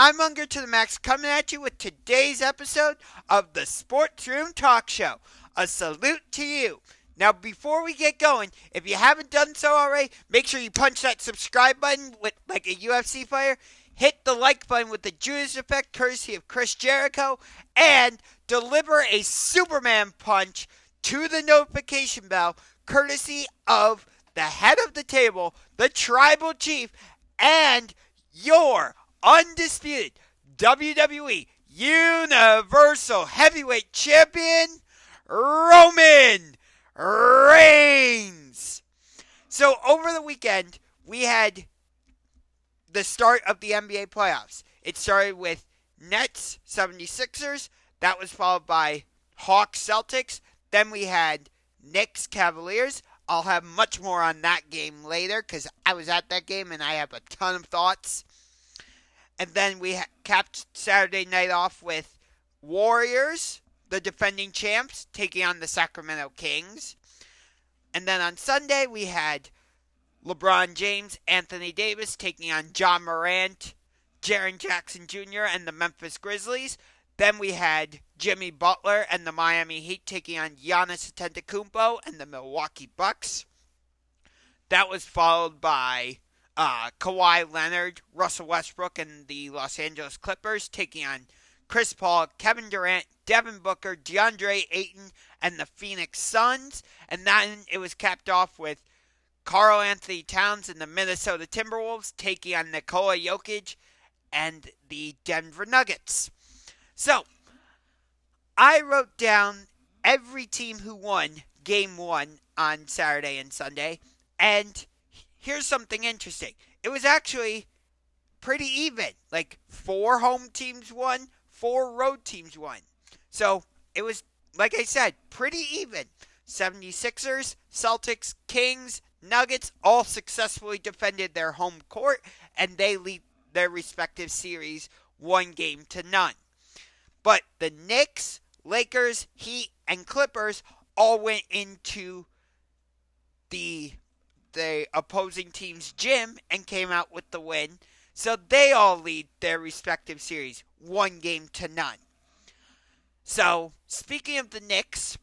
I'm Unger to the Max coming at you with today's episode of the Sports Room Talk Show. A salute to you. Now, before we get going, if you haven't done so already, make sure you punch that subscribe button with like a UFC fighter. Hit the like button with the Judas effect courtesy of Chris Jericho. And deliver a Superman punch to the notification bell courtesy of the head of the table, the tribal chief, and your undisputed WWE Universal Heavyweight Champion, Roman Reigns. So over the weekend, we had the start of the NBA playoffs. It started with Nets 76ers. That was followed by Hawks Celtics. Then we had Knicks Cavaliers. I'll have much more on that game later because I was at that game and I have a ton of thoughts. And then we capped Saturday night off with Warriors, the defending champs, taking on the Sacramento Kings. And then on Sunday we had LeBron James, Anthony Davis taking on John Morant, Jaren Jackson Jr., and the Memphis Grizzlies. Then we had Jimmy Butler and the Miami Heat taking on Giannis Antetokounmpo and the Milwaukee Bucks. That was followed by Kawhi Leonard, Russell Westbrook, and the Los Angeles Clippers taking on Chris Paul, Kevin Durant, Devin Booker, DeAndre Ayton, and the Phoenix Suns. And then it was capped off with Karl Anthony Towns and the Minnesota Timberwolves taking on Nikola Jokic and the Denver Nuggets. So, I wrote down every team who won Game 1 on Saturday and Sunday, and here's something interesting. It was actually pretty even. Like, 4 home teams won, 4 road teams won. So, it was, like I said, pretty even. 76ers, Celtics, Kings, Nuggets all successfully defended their home court, and they lead their respective series 1-0. But the Knicks, Lakers, Heat, and Clippers all went into the opposing team's gym and came out with the win. So they all lead their respective series 1-0. So, speaking of the Knicks,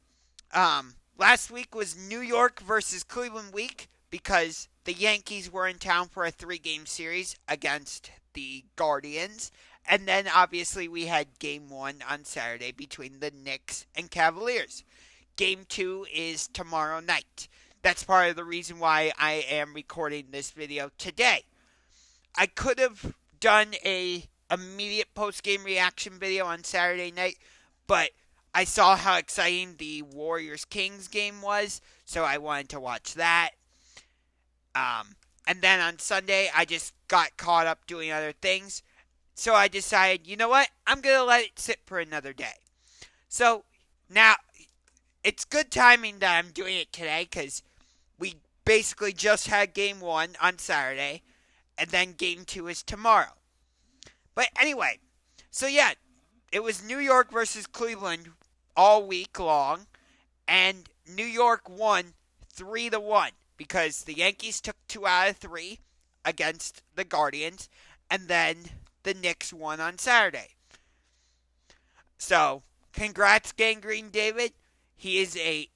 last week was New York versus Cleveland week because the Yankees were in town for a 3-game series against the Guardians. And then, obviously, we had Game 1 on Saturday between the Knicks and Cavaliers. Game 2 is tomorrow night. That's part of the reason why I am recording this video today. I could have done a immediate post-game reaction video on Saturday night, but I saw how exciting the Warriors-Kings game was, so I wanted to watch that. And then on Sunday, I just got caught up doing other things. So I decided, you know what? I'm going to let it sit for another day. So now, it's good timing that I'm doing it today because we basically just had Game 1 on Saturday, and then Game 2 is tomorrow. But anyway, so yeah, it was New York versus Cleveland all week long, and New York won 3-1 because the Yankees took 2 out of 3 against the Guardians, and then the Knicks won on Saturday. So, congrats, GangGreenDavid. He is a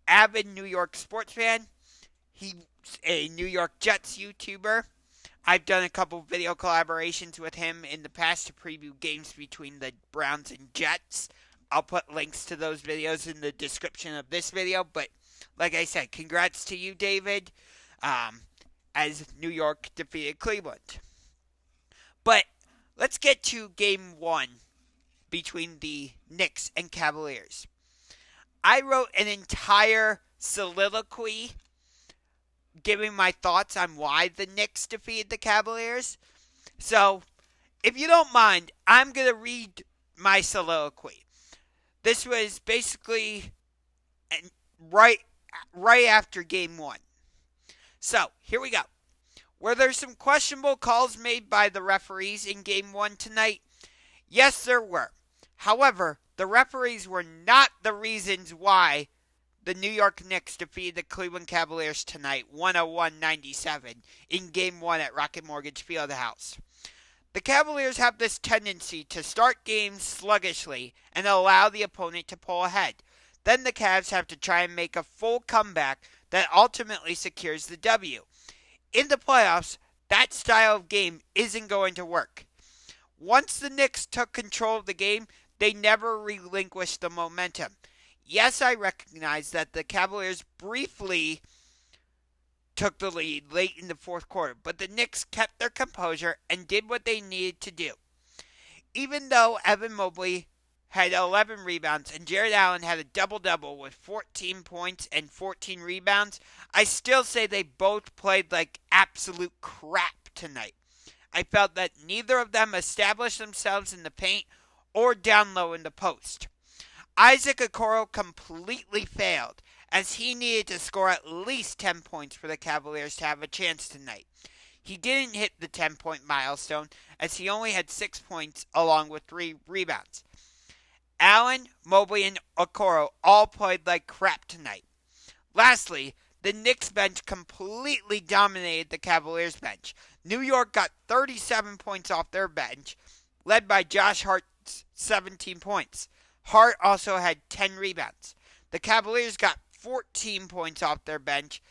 avid New York sports fan. He's a New York Jets YouTuber. I've done a couple video collaborations with him in the past to preview games between the Browns and Jets. I'll put links to those videos in the description of this video. But, like I said, congrats to you, David, as New York defeated Cleveland. But let's get to Game 1 between the Knicks and Cavaliers. I wrote an entire soliloquy giving my thoughts on why the Knicks defeated the Cavaliers. So, if you don't mind, I'm going to read my soliloquy. This was basically right after Game 1. So, here we go. Were there some questionable calls made by the referees in Game 1 tonight? Yes, there were. However, the referees were not the reasons why the New York Knicks defeated the Cleveland Cavaliers tonight, 101-97, in Game 1 at Rocket Mortgage Fieldhouse. The Cavaliers have this tendency to start games sluggishly and allow the opponent to pull ahead. Then the Cavs have to try and make a full comeback that ultimately secures the W. In the playoffs, that style of game isn't going to work. Once the Knicks took control of the game, they never relinquished the momentum. Yes, I recognize that the Cavaliers briefly took the lead late in the fourth quarter, but the Knicks kept their composure and did what they needed to do. Even though Evan Mobley had 11 rebounds and Jared Allen had a double-double with 14 points and 14 rebounds, I still say they both played like absolute crap tonight. I felt that neither of them established themselves in the paint or down low in the post. Isaac Okoro completely failed, as he needed to score at least 10 points for the Cavaliers to have a chance tonight. He didn't hit the 10-point milestone, as he only had 6 points along with 3 rebounds. Allen, Mobley, and Okoro all played like crap tonight. Lastly, the Knicks bench completely dominated the Cavaliers bench. New York got 37 points off their bench, led by Josh Hart's 17 points. Hart also had 10 rebounds. The Cavaliers got 14 points off their bench,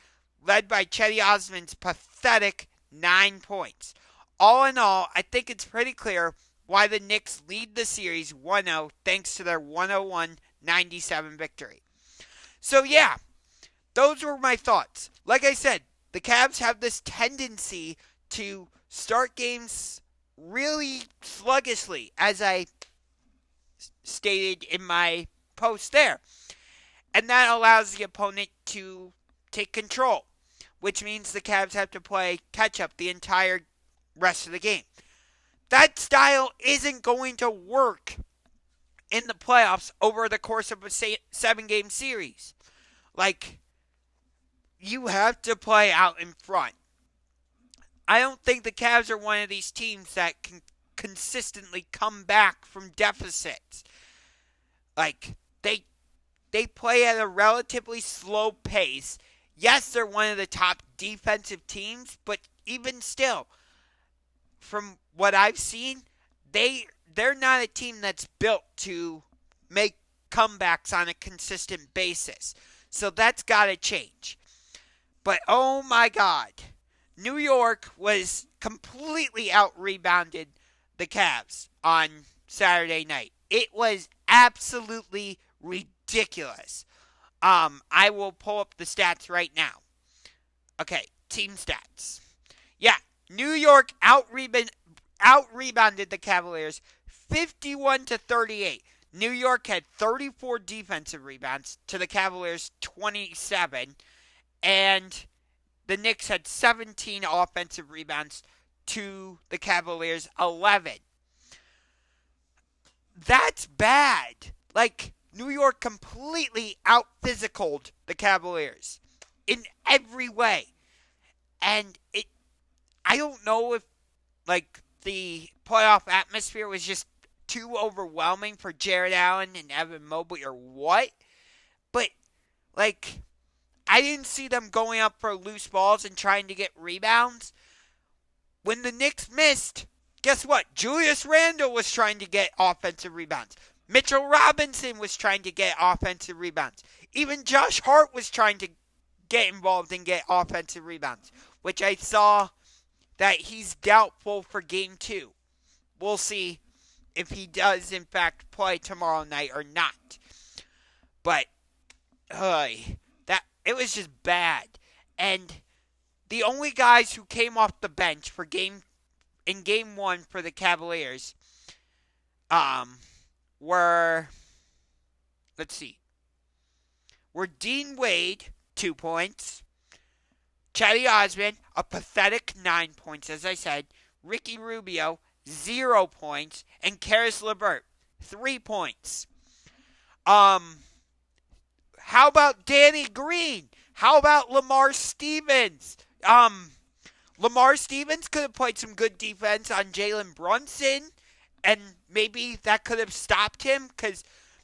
led by Cedi Osman's pathetic 9 points. All in all, I think it's pretty clear why the Knicks lead the series 1-0 thanks to their 101-97 victory. So yeah, those were my thoughts. Like I said, the Cavs have this tendency to start games really sluggishly, as I stated in my post there. And that allows the opponent to take control, which means the Cavs have to play catch-up the entire rest of the game. That style isn't going to work in the playoffs over the course of a 7-game series. Like, you have to play out in front. I don't think the Cavs are one of these teams that can consistently come back from deficits. Like, they play at a relatively slow pace. Yes, they're one of the top defensive teams, but even still, from what I've seen, they're not a team that's built to make comebacks on a consistent basis. So that's got to change. But oh my God, New York was completely out-rebounded the Cavs on Saturday night. It was absolutely ridiculous. I will pull up the stats right now. Okay, team stats. Yeah, New York out-rebounded the Cavaliers 51-38. New York had 34 defensive rebounds to the Cavaliers 27, and the Knicks had 17 offensive rebounds to the Cavaliers 11. That's bad. Like, New York completely out-physicaled the Cavaliers in every way. And I don't know if, like, the playoff atmosphere was just too overwhelming for Jared Allen and Evan Mobley or what. But, like, I didn't see them going up for loose balls and trying to get rebounds. When the Knicks missed, guess what? Julius Randle was trying to get offensive rebounds. Mitchell Robinson was trying to get offensive rebounds. Even Josh Hart was trying to get involved and get offensive rebounds, which I saw that he's doubtful for Game 2. We'll see if he does, in fact, play tomorrow night or not. But, it was just bad. And the only guys who came off the bench in Game 1 for the Cavaliers were Dean Wade, 2 points. Cedi Osman, a pathetic 9 points, as I said. Ricky Rubio, 0 points. And Karis LeVert, 3 points. How about Danny Green? How about Lamar Stevens? Lamar Stevens could have played some good defense on Jalen Brunson, and maybe that could have stopped him, because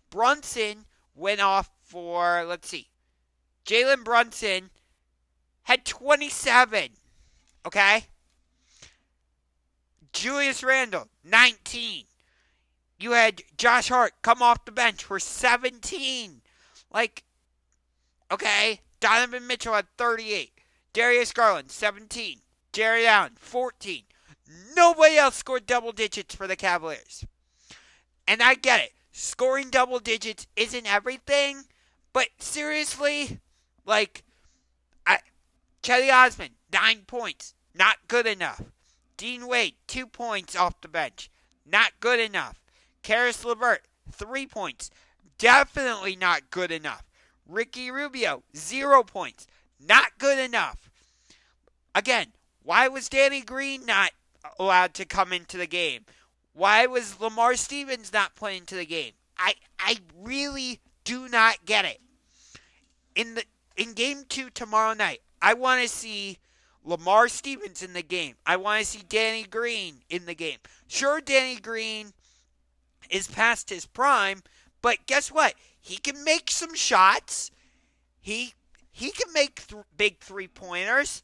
Brunson went off for, Jalen Brunson had 27, okay? Julius Randle, 19. You had Josh Hart come off the bench for 17. Like, okay. Donovan Mitchell had 38. Darius Garland, 17. Jared Allen, 14. Nobody else scored double digits for the Cavaliers. And I get it. Scoring double digits isn't everything. But seriously, like, Cedi Osman, 9 points. Not good enough. Dean Wade, 2 points off the bench. Not good enough. Karis LeVert, 3 points. Definitely not good enough. Ricky Rubio, 0 points. Not good enough. Again, why was Danny Green not allowed to come into the game? Why was Lamar Stevens not playing into the game? I really do not get it. In game 2 tomorrow night, I want to see Lamar Stevens in the game. I want to see Danny Green in the game. Sure, Danny Green is past his prime, but guess what? He can make some shots. He can make big three-pointers.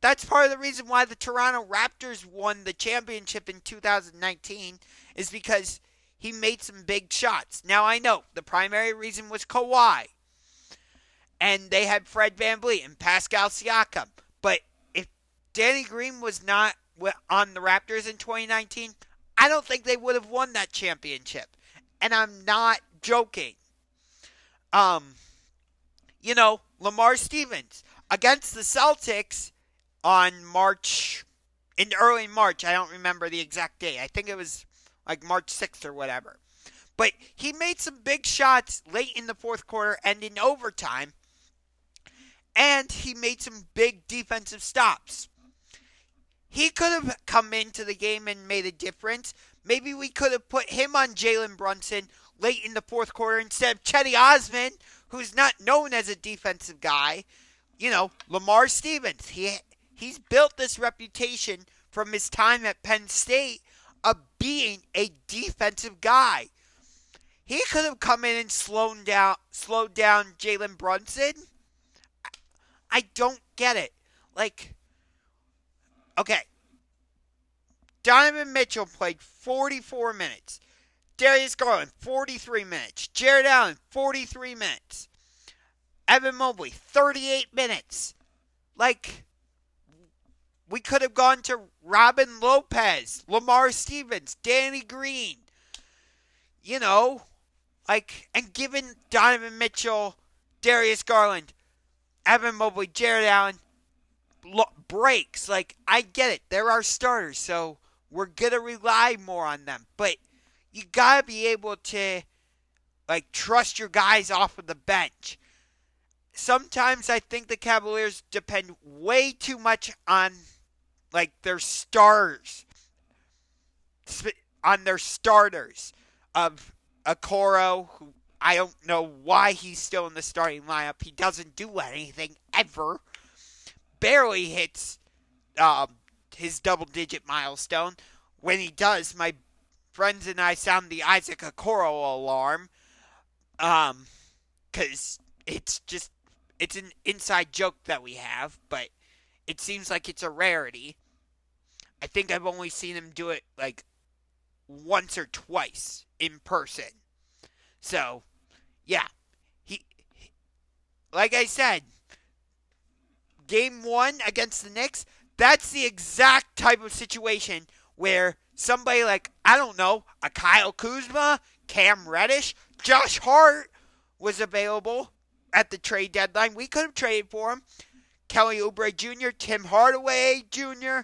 That's part of the reason why the Toronto Raptors won the championship in 2019 is because he made some big shots. Now, I know the primary reason was Kawhi. And they had Fred VanVleet and Pascal Siakam. But if Danny Green was not on the Raptors in 2019, I don't think they would have won that championship. And I'm not joking. Lamar Stevens against the Celtics on in early March. I don't remember the exact date. I think it was like March 6th or whatever. But he made some big shots late in the fourth quarter and in overtime. And he made some big defensive stops. He could have come into the game and made a difference. Maybe we could have put him on Jalen Brunson late in the fourth quarter instead of Cedi Osman, who's not known as a defensive guy. Lamar Stevens. He's built this reputation from his time at Penn State of being a defensive guy. He could have come in and slowed down Jalen Brunson. I don't get it. Okay. Donovan Mitchell played 44 minutes. Darius Garland, 43 minutes. Jared Allen, 43 minutes. Evan Mobley, 38 minutes. We could have gone to Robin Lopez, Lamar Stevens, Danny Green. And given Donovan Mitchell, Darius Garland, Evan Mobley, Jared Allen breaks. I get it. They're our starters, so we're going to rely more on them. But you got to be able to, trust your guys off of the bench. Sometimes I think the Cavaliers depend way too much on, their starters. On their starters of Okoro, who I don't know why he's still in the starting lineup. He doesn't do anything ever. Barely hits his double-digit milestone. When he does, my friends and I sound the Isaac Okoro alarm. Because it's an inside joke that we have, but it seems like it's a rarity. I think I've only seen him do it, once or twice in person. So, yeah. He like I said, Game 1 against the Knicks, that's the exact type of situation where somebody a Kyle Kuzma, Cam Reddish, Josh Hart was available at the trade deadline. We could have traded for him. Kelly Oubre Jr., Tim Hardaway Jr.,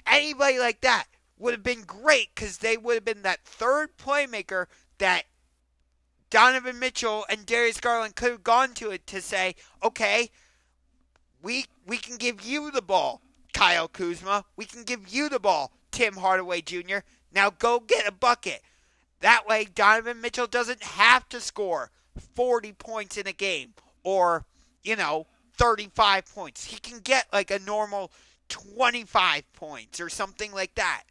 anybody like that would have been great because they would have been that third playmaker that Donovan Mitchell and Darius Garland could have gone to it to say, okay, we can give you the ball, Kyle Kuzma. We can give you the ball, Tim Hardaway Jr. Now go get a bucket. That way Donovan Mitchell doesn't have to score 40 points in a game or, 35 points. He can get a normal 25 points or something like that.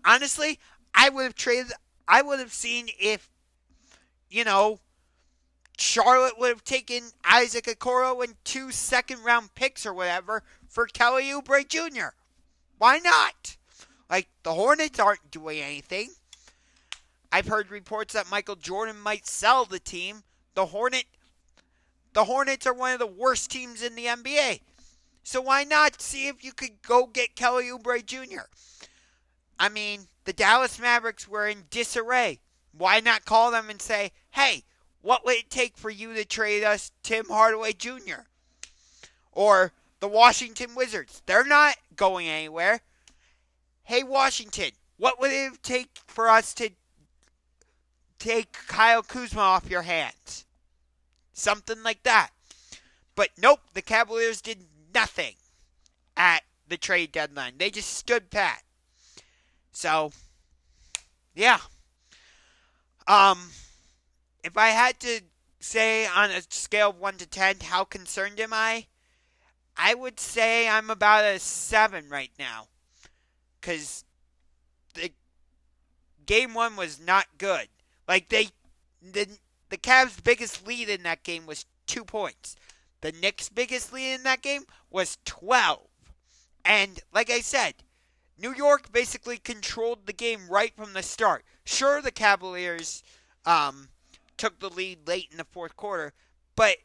Honestly, I would have seen if, Charlotte would have taken Isaac Okoro and 2 second-round picks or whatever for Kelly Oubre Jr.? Why not? Like, the Hornets aren't doing anything. I've heard reports that Michael Jordan might sell the team. The Hornets are one of the worst teams in the NBA. So why not see if you could go get Kelly Oubre Jr.? I mean, the Dallas Mavericks were in disarray. Why not call them and say, hey, what would it take for you to trade us Tim Hardaway Jr.? Or the Washington Wizards. They're not going anywhere. Hey, Washington, what would it take for us to take Kyle Kuzma off your hands? Something like that. But nope, the Cavaliers did nothing at the trade deadline. They just stood pat. So, yeah. If I had to say on a scale of 1 to 10, how concerned am I? I would say I'm about a 7 right now. Because the game 1 was not good. Like, the Cavs' biggest lead in that game was 2 points. The Knicks' biggest lead in that game was 12. And, like I said, New York basically controlled the game right from the start. Sure, the Cavaliers took the lead late in the fourth quarter, but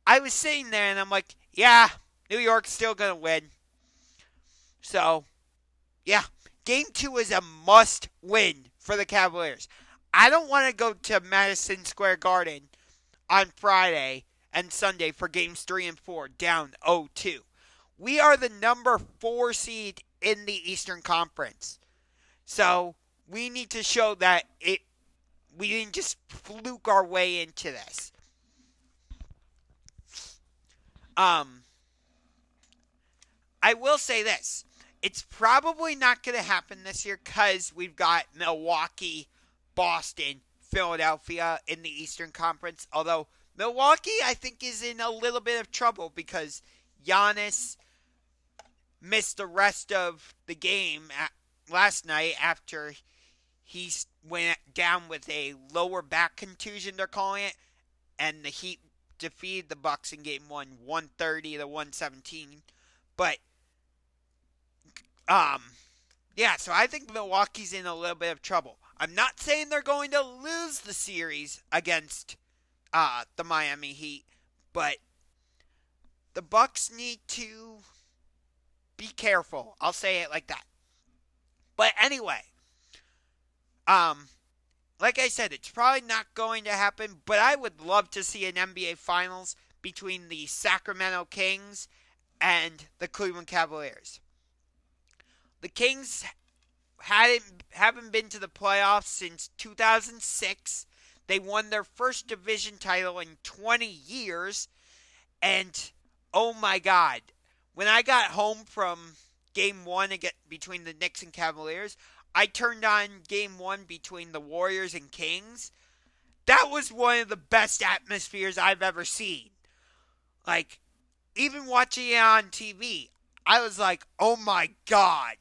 I was sitting there and I'm like, yeah, New York's still going to win. So, yeah, Game 2 is a must-win for the Cavaliers. I don't want to go to Madison Square Garden on Friday and Sunday for Games 3 and 4 down 0-2. We are the number 4 seed in the Eastern Conference. So, we need to show that we didn't just fluke our way into this. I will say this. It's probably not going to happen this year because we've got Milwaukee, Boston, Philadelphia in the Eastern Conference. Although Milwaukee, I think, is in a little bit of trouble because Giannis missed the rest of the game last night after he went down with a lower back contusion, they're calling it, and the Heat defeated the Bucks in Game 1, 130 to 117. But yeah, so I think Milwaukee's in a little bit of trouble. I'm not saying they're going to lose the series against the Miami Heat, but the Bucks need to be careful. I'll say it like that. But anyway, like I said, it's probably not going to happen, but I would love to see an NBA Finals between the Sacramento Kings and the Cleveland Cavaliers. The Kings haven't been to the playoffs since 2006. They won their first division title in 20 years. And, oh my God, when I got home from Game 1 between the Knicks and Cavaliers, I turned on Game 1 between the Warriors and Kings. That was one of the best atmospheres I've ever seen. Like, even watching it on TV, I was like, oh my God,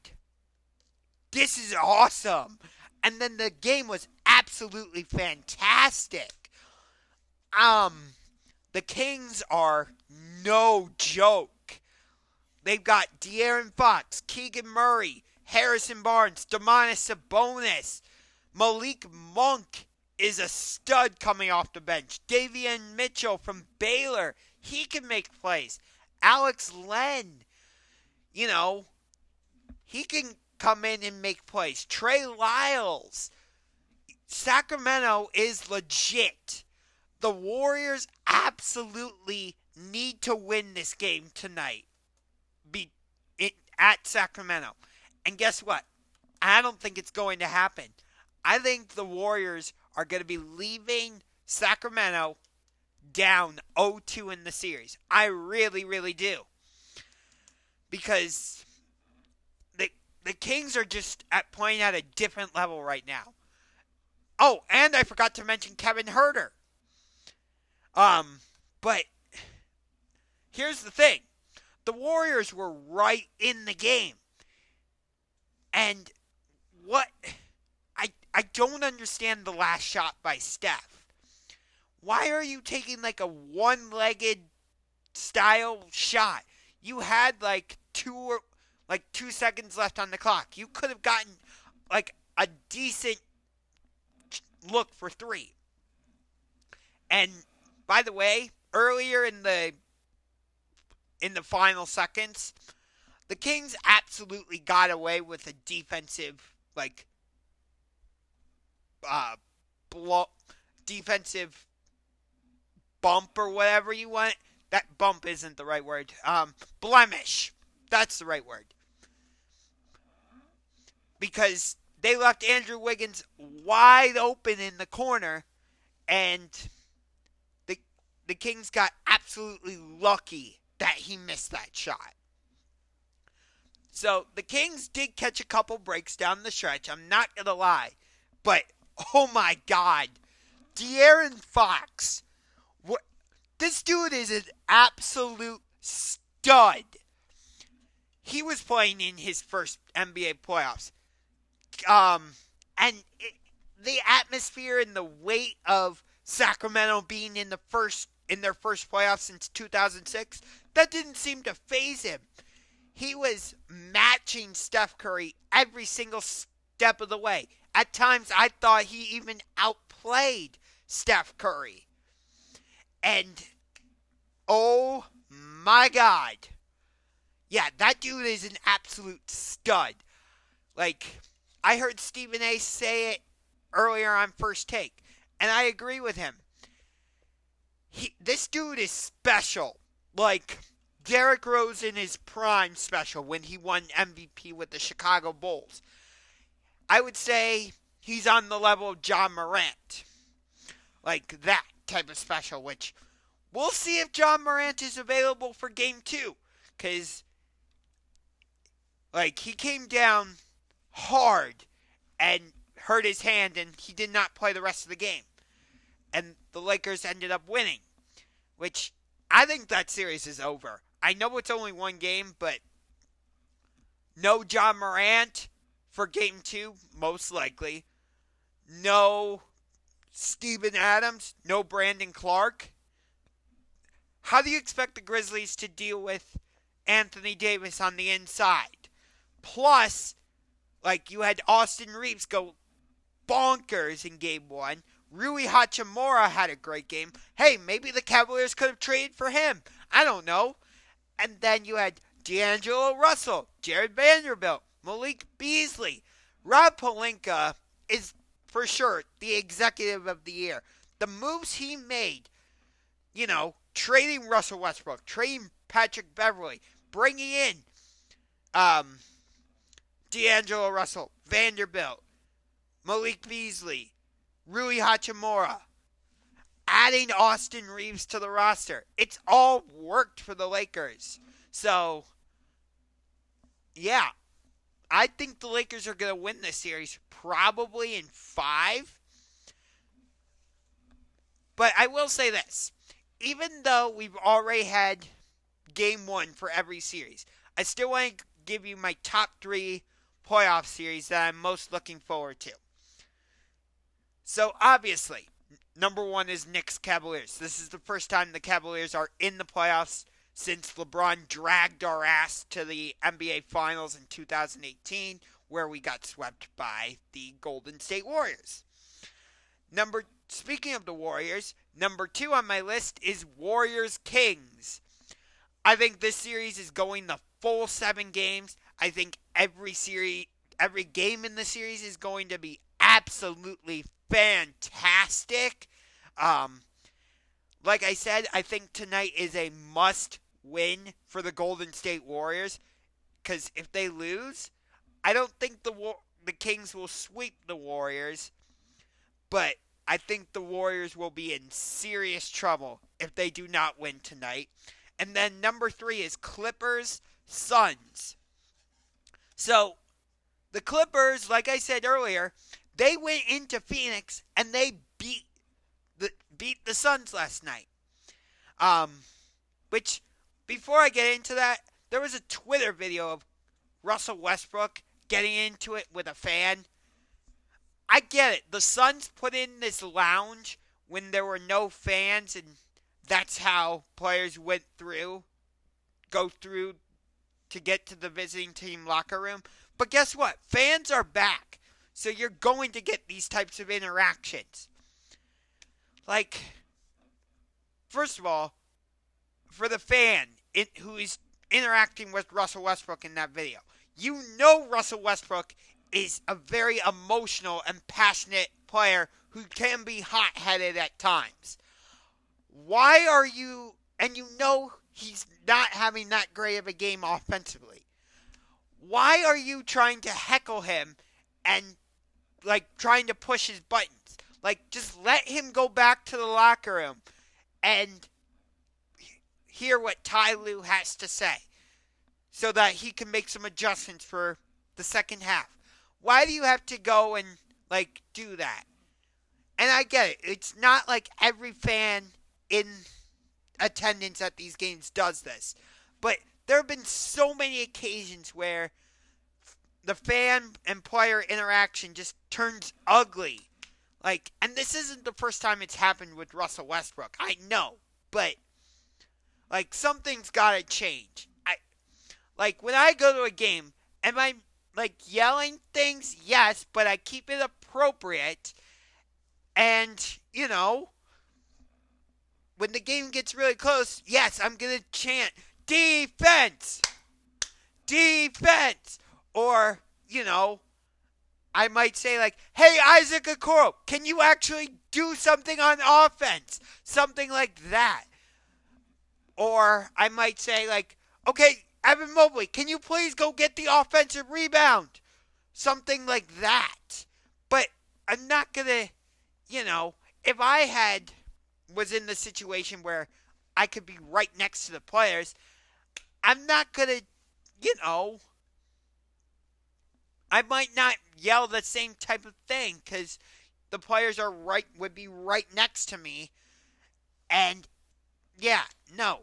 this is awesome. And then the game was absolutely fantastic. The Kings are no joke. They've got De'Aaron Fox, Keegan Murray, Harrison Barnes, Domantas Sabonis, Malik Monk is a stud coming off the bench. Davion Mitchell from Baylor, he can make plays. Alex Len, he can come in and make plays. Trey Lyles. Sacramento is legit. The Warriors absolutely need to win this game tonight at Sacramento. And guess what? I don't think it's going to happen. I think the Warriors are going to be leaving Sacramento down 0-2 in the series. I really, really do. Because the Kings are just playing at a different level right now. Oh, and I forgot to mention Kevin Huerter. But here's the thing. The Warriors were right in the game. And I don't understand the last shot by Steph. Why are you taking like a one-legged style shot? You had like 2 seconds left on the clock. You could have gotten like a decent look for three. And by the way, earlier in the final seconds, the Kings absolutely got away with a defensive defensive bump or whatever you want. That bump isn't the right word. Blemish. That's the right word. Because they left Andrew Wiggins wide open in the corner, and the Kings got absolutely lucky that he missed that shot. So the Kings did catch a couple breaks down the stretch. I'm not going to lie. But, oh my God. De'Aaron Fox. This dude is an absolute stud. He was playing in his first NBA playoffs. The atmosphere and the weight of Sacramento being in their first playoffs since 2006, that didn't seem to faze him. He was matching Steph Curry every single step of the way. At times, I thought he even outplayed Steph Curry. And, oh my God. Yeah, that dude is an absolute stud. I heard Stephen A. say it earlier on First Take, and I agree with him. This dude is special. Derrick Rose in his prime special when he won MVP with the Chicago Bulls. I would say he's on the level of John Morant. That type of special, which we'll see if John Morant is available for Game 2. Because, he came down hard and hurt his hand, and he did not play the rest of the game. And the Lakers ended up winning, which I think that series is over. I know it's only one game, but no John Morant for Game 2, most likely. No Steven Adams. No Brandon Clark. How do you expect the Grizzlies to deal with Anthony Davis on the inside? Plus, you had Austin Reeves go bonkers in Game 1. Rui Hachimura had a great game. Hey, maybe the Cavaliers could have traded for him. I don't know. And then you had D'Angelo Russell, Jared Vanderbilt, Malik Beasley. Rob Pelinka is for sure the executive of the year. The moves he made, trading Russell Westbrook, trading Patrick Beverley, bringing in D'Angelo Russell, Vanderbilt, Malik Beasley, Rui Hachimura, adding Austin Reeves to the roster. It's all worked for the Lakers. So, yeah, I think the Lakers are going to win this series probably in 5. But I will say this. Even though we've already had Game 1 for every series, I still want to give you my top 3 playoff series that I'm most looking forward to. So, obviously, number 1 is Knicks Cavaliers. This is the first time the Cavaliers are in the playoffs since LeBron dragged our ass to the NBA Finals in 2018, where we got swept by the Golden State Warriors. Speaking of the Warriors, number 2 on my list is Warriors Kings. I think this series is going the full 7 games. I think every game in the series is going to be absolutely fantastic. Like I said, I think tonight is a must-win for the Golden State Warriors. Because if they lose, I don't think the Kings will sweep the Warriors. But I think the Warriors will be in serious trouble if they do not win tonight. And then number 3 is Clippers Suns. So, the Clippers, like I said earlier, they went into Phoenix and they beat the Suns last night. Which, before I get into that, there was a Twitter video of Russell Westbrook getting into it with a fan. I get it. The Suns put in this lounge when there were no fans, and that's how players go through to get to the visiting team locker room. But guess what? Fans are back. So you're going to get these types of interactions. Like, first of all, for the fan who is interacting with Russell Westbrook in that video, you know Russell Westbrook is a very emotional and passionate player who can be hot-headed at times. Why are you, and you know he's not having that great of a game offensively, why are you trying to heckle him and, like, trying to push his buttons? Like, just let him go back to the locker room and hear what Ty Lue has to say so that he can make some adjustments for the second half. Why do you have to go and, like, do that? And I get it. It's not like every fan in attendance at these games does this. But there have been so many occasions where the fan and player interaction just turns ugly. Like, and this isn't the first time it's happened with Russell Westbrook. I know. But, like, something's got to change. Like, when I go to a game, am I, like, yelling things? Yes, but I keep it appropriate. And, you know, when the game gets really close, yes, I'm going to chant, defense! Defense! Or, you know, I might say, like, hey, Isaac Okoro, can you actually do something on offense? Something like that. Or I might say, like, okay, Evan Mobley, can you please go get the offensive rebound? Something like that. But I'm not going to, you know, if I was in the situation where I could be right next to the players, I'm not going to, you know, I might not yell the same type of thing because the players would be right next to me. And, yeah, no.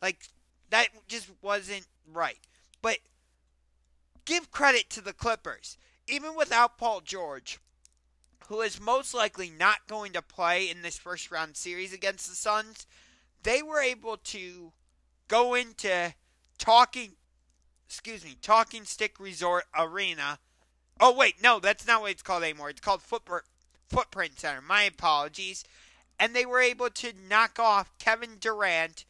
Like, that just wasn't right. But give credit to the Clippers. Even without Paul George, who is most likely not going to play in this first round series against the Suns, they were able to go into Talking Stick Resort Arena. Oh, wait, no, that's not what it's called anymore. It's called Footprint Center. My apologies. And they were able to knock off Kevin Durant,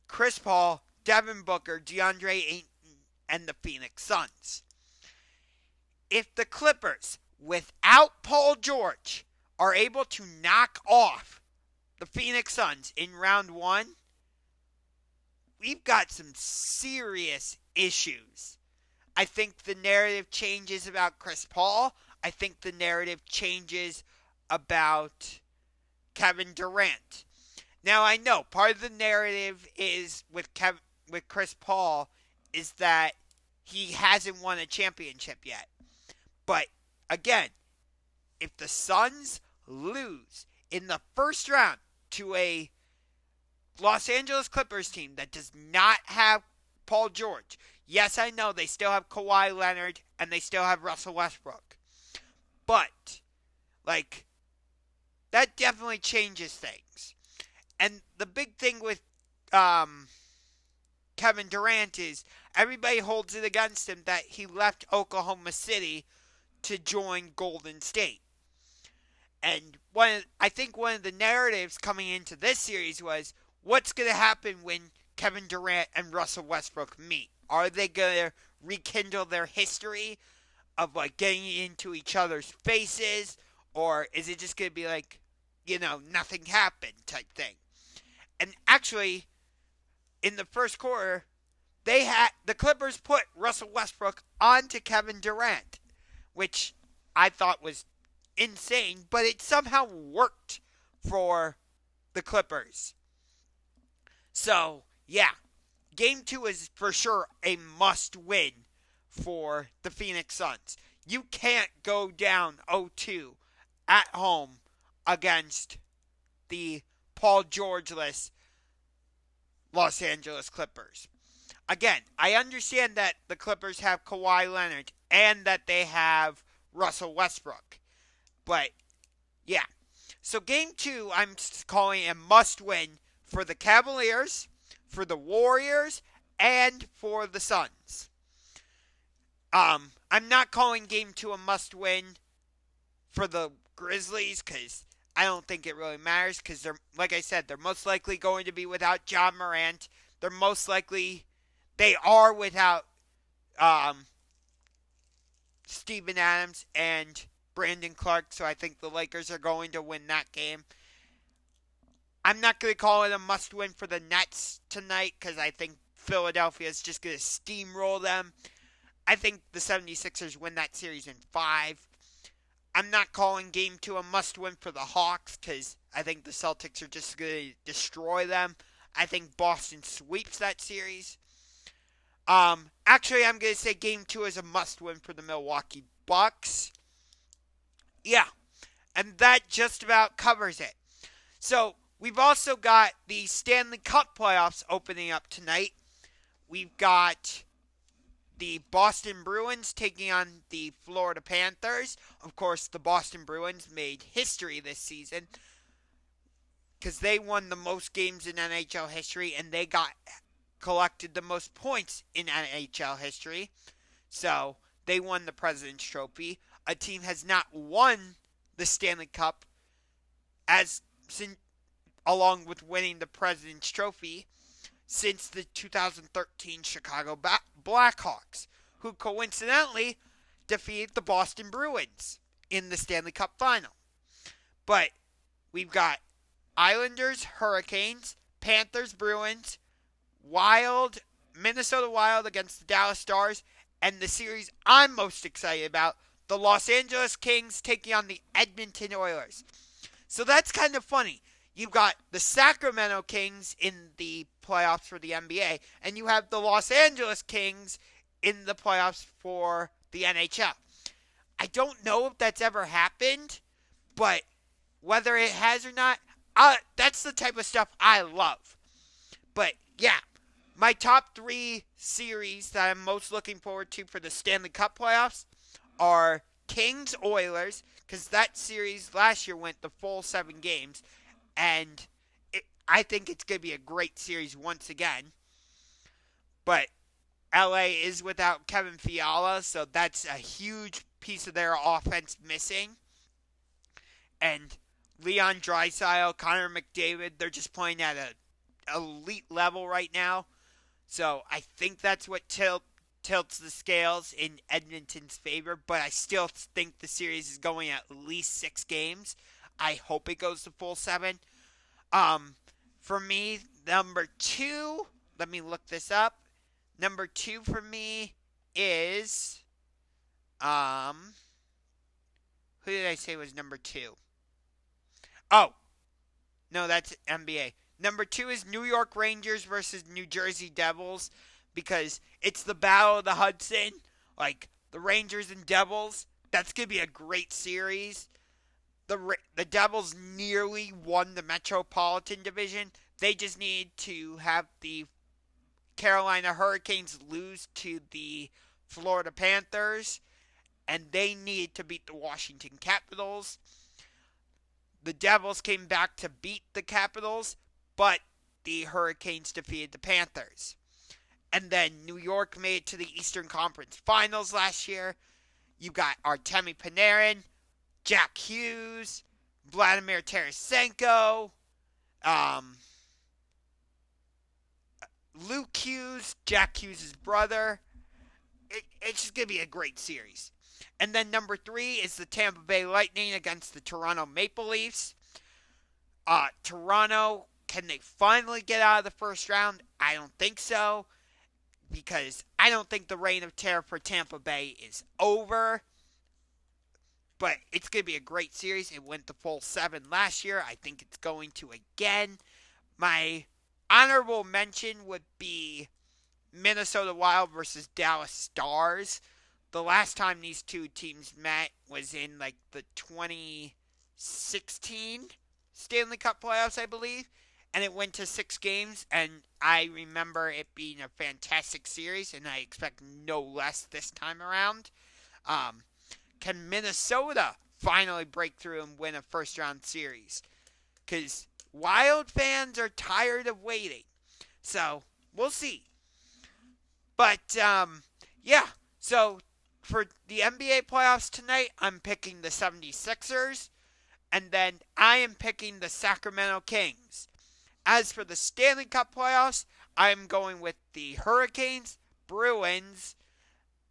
Chris Paul, Devin Booker, DeAndre Ayton, and the Phoenix Suns. If the Clippers, without Paul George, are able to knock off the Phoenix Suns in round one, we've got some serious issues. I think the narrative changes about Chris Paul. I think the narrative changes about Kevin Durant. Now, I know part of the narrative is with Chris Paul is that he hasn't won a championship yet. But, again, if the Suns lose in the first round to a Los Angeles Clippers team that does not have Paul George, yes, I know they still have Kawhi Leonard and they still have Russell Westbrook. But, like, that definitely changes things. And the big thing with Kevin Durant is everybody holds it against him that he left Oklahoma City to join Golden State. And I think one of the narratives coming into this series was, what's going to happen when Kevin Durant and Russell Westbrook meet? Are they going to rekindle their history of, like, getting into each other's faces? Or is it just going to be like, you know, nothing happened type thing? And actually, in the first quarter, the Clippers put Russell Westbrook onto Kevin Durant, which I thought was insane, but it somehow worked for the Clippers. So, yeah, Game 2 is for sure a must-win for the Phoenix Suns. You can't go down 0-2 at home against the Paul George-less Los Angeles Clippers. Again, I understand that the Clippers have Kawhi Leonard and that they have Russell Westbrook. But, yeah. So Game 2, I'm calling a must-win for the Cavaliers, for the Warriors, and for the Suns. I'm not calling Game 2 a must-win for the Grizzlies because I don't think it really matters because like I said, they're most likely going to be without John Morant. They are without Steven Adams and Brandon Clark, so I think the Lakers are going to win that game. I'm not going to call it a must-win for the Nets tonight because I think Philadelphia is just going to steamroll them. I think the 76ers win that series in 5. I'm not calling Game 2 a must-win for the Hawks because I think the Celtics are just going to destroy them. I think Boston sweeps that series. Actually, I'm going to say Game 2 is a must-win for the Milwaukee Bucks. Yeah, and that just about covers it. So, we've also got the Stanley Cup playoffs opening up tonight. We've got the Boston Bruins taking on the Florida Panthers. Of course, the Boston Bruins made history this season because they won the most games in NHL history and they collected the most points in NHL history. So, they won the President's Trophy. A team has not won the Stanley Cup along with winning the President's Trophy since the 2013 Chicago Blackhawks, who coincidentally defeated the Boston Bruins in the Stanley Cup Final. But we've got Islanders, Hurricanes, Panthers, Bruins, Minnesota Wild against the Dallas Stars, and the series I'm most excited about, the Los Angeles Kings taking on the Edmonton Oilers. So that's kind of funny. You've got the Sacramento Kings in the playoffs for the NBA, and you have the Los Angeles Kings in the playoffs for the NHL. I don't know if that's ever happened, but whether it has or not, that's the type of stuff I love. But yeah, my top 3 series that I'm most looking forward to for the Stanley Cup playoffs are Kings-Oilers, because that series last year went the full 7 games, and I think it's going to be a great series once again. But LA is without Kevin Fiala, so that's a huge piece of their offense missing. And Leon Draisaitl, Connor McDavid, they're just playing at an elite level right now. So I think that's what tilts the scales in Edmonton's favor, but I still think the series is going at least 6 games. I hope it goes to full 7. For me, number 2, let me look this up. Number 2 for me is, who did I say was number 2? Oh, no, that's NBA. Number 2 is New York Rangers versus New Jersey Devils, because it's the Battle of the Hudson, like the Rangers and Devils. That's going to be a great series. The Devils nearly won the Metropolitan Division. They just need to have the Carolina Hurricanes lose to the Florida Panthers, and they need to beat the Washington Capitals. The Devils came back to beat the Capitals, but the Hurricanes defeated the Panthers. And then New York made it to the Eastern Conference Finals last year. You got Artemi Panarin, Jack Hughes, Vladimir Tarasenko, Luke Hughes, Jack Hughes' brother. It's just going to be a great series. And then number 3 is the Tampa Bay Lightning against the Toronto Maple Leafs. Toronto, can they finally get out of the first round? I don't think so, because I don't think the reign of terror for Tampa Bay is over. But it's going to be a great series. It went the full 7 last year. I think it's going to again. My honorable mention would be Minnesota Wild versus Dallas Stars. The last time these two teams met was in like the 2016 Stanley Cup playoffs, I believe. And it went to 6 games, and I remember it being a fantastic series, and I expect no less this time around. Can Minnesota finally break through and win a first-round series? Because Wild fans are tired of waiting. So, we'll see. But, yeah. So, for the NBA playoffs tonight, I'm picking the 76ers. And then I am picking the Sacramento Kings. As for the Stanley Cup playoffs, I'm going with the Hurricanes, Bruins.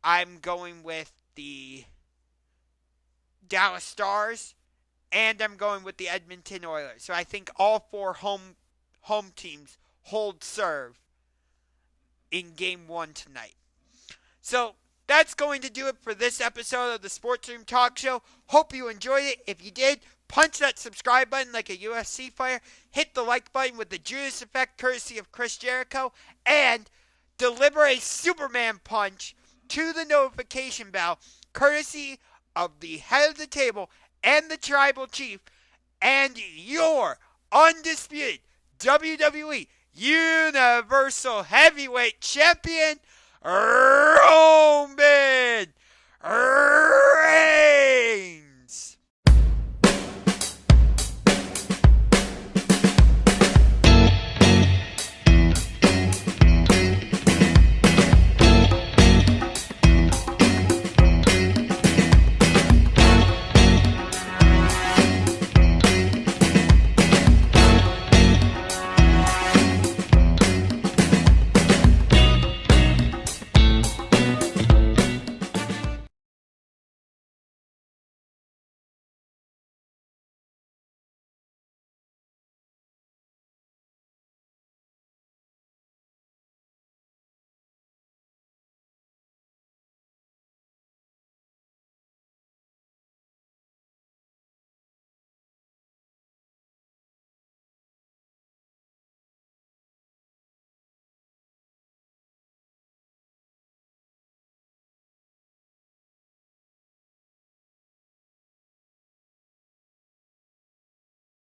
I'm going with the Dallas Stars, and I'm going with the Edmonton Oilers. So I think all four home teams hold serve in Game 1 tonight. So that's going to do it for this episode of the Sports Room Talk Show. Hope you enjoyed it. If you did, punch that subscribe button like a UFC fighter. Hit the like button with the Judas Effect courtesy of Chris Jericho. And deliver a Superman punch to the notification bell courtesy of the head of the table and the tribal chief and your undisputed WWE Universal Heavyweight Champion, Roman